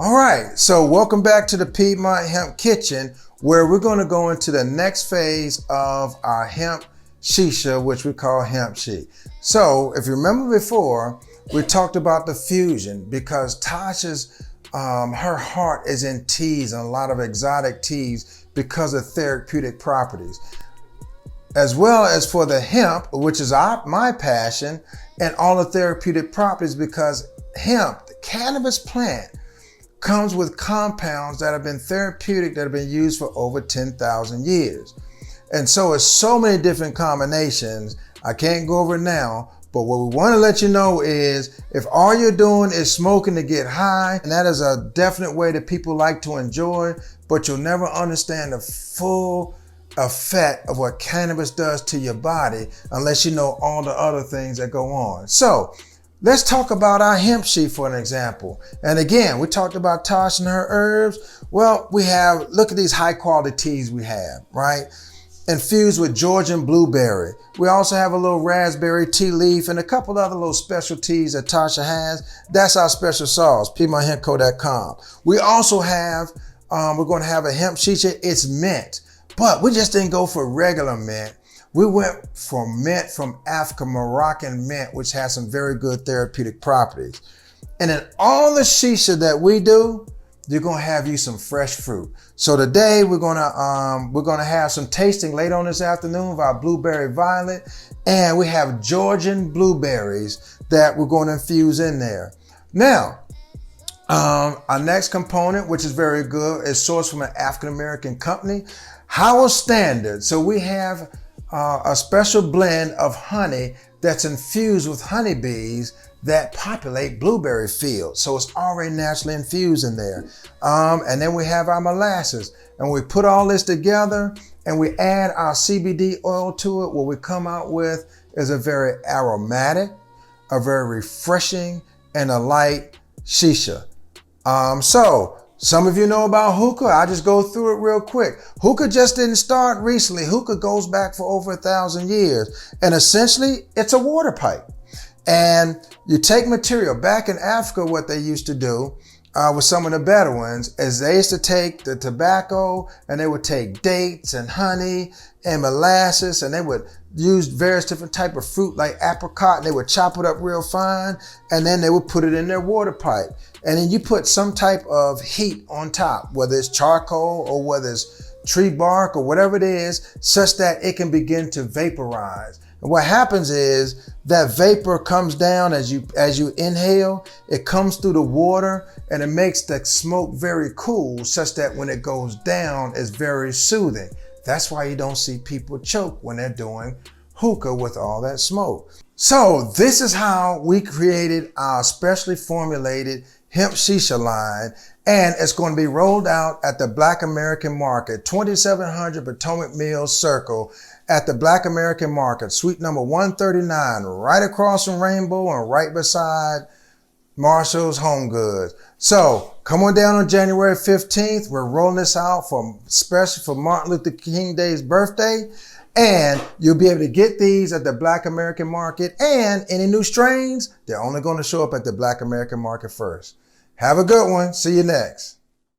All right, so welcome back to the Piedmont Hemp Kitchen, where we're going to go into the next phase of our hemp shisha, which we call HempShi. So if you remember before, we talked about the fusion because Tasha's, her heart is in teas and a lot of exotic teas because of therapeutic properties, as well as for the hemp, which is my passion, and all the therapeutic properties because hemp, the cannabis plant, comes with compounds that have been therapeutic, that have been used for over 10,000 years. And so it's so many different combinations. I can't go over it now, but what we want to let you know is if all you're doing is smoking to get high, and that is a definite way that people like to enjoy, but you'll never understand the full effect of what cannabis does to your body unless you know all the other things that go on. So let's talk about our HempShi for an example. And again, we talked about Tasha and her herbs. Well, we have, look at these high quality teas we have, right? Infused with Georgian blueberry. We also have a little raspberry tea leaf and a couple other little special teas that Tasha has. That's our special sauce, PiedmontHempCo.com. We also have, we're going to have a hemp shisha. It's mint, but we just didn't go for regular mint. We went for mint from Africa, Moroccan mint, which has some very good therapeutic properties. And in all the shisha that we do, you're gonna have you some fresh fruit. So today we're gonna have some tasting later on this afternoon of our blueberry violet, and we have Georgian blueberries that we're going to infuse in there. Now, our next component, which is very good, is sourced from an African American company, Howard Standard. So we have a special blend of honey that's infused with honeybees that populate blueberry fields. So it's already naturally infused in there. And then we have our molasses. And we put all this together and we add our CBD oil to it. What we come out with is a very aromatic, a very refreshing, and a light shisha. So some of you know about hookah. I just go through it real quick. Hookah just didn't start recently. Hookah goes back for over 1,000 years. And essentially, it's a water pipe. And you take material. Back in Africa, what they used to do with some of the Bedouins is they used to take the tobacco and they would take dates and honey and molasses, and they would use various different type of fruit like apricot, and they would chop it up real fine, and then they would put it in their water pipe. And then you put some type of heat on top, whether it's charcoal or whether it's tree bark or whatever it is, such that it can begin to vaporize. And what happens is that vapor comes down as you inhale, it comes through the water and it makes the smoke very cool, such that when it goes down, it's very soothing. That's why you don't see people choke when they're doing hookah with all that smoke. So this is how we created our specially formulated hemp shisha line, and it's going to be rolled out at the Black American Market, 2700 Potomac Mills Circle at the Black American Market, suite number 139, right across from Rainbow and right beside Marshall's Home Goods. So come on down on January 15th. We're rolling this out especially for Martin Luther King Day's birthday. And you'll be able to get these at the Black American Market, and any new strains, they're only going to show up at the Black American Market first. Have a good one. See you next.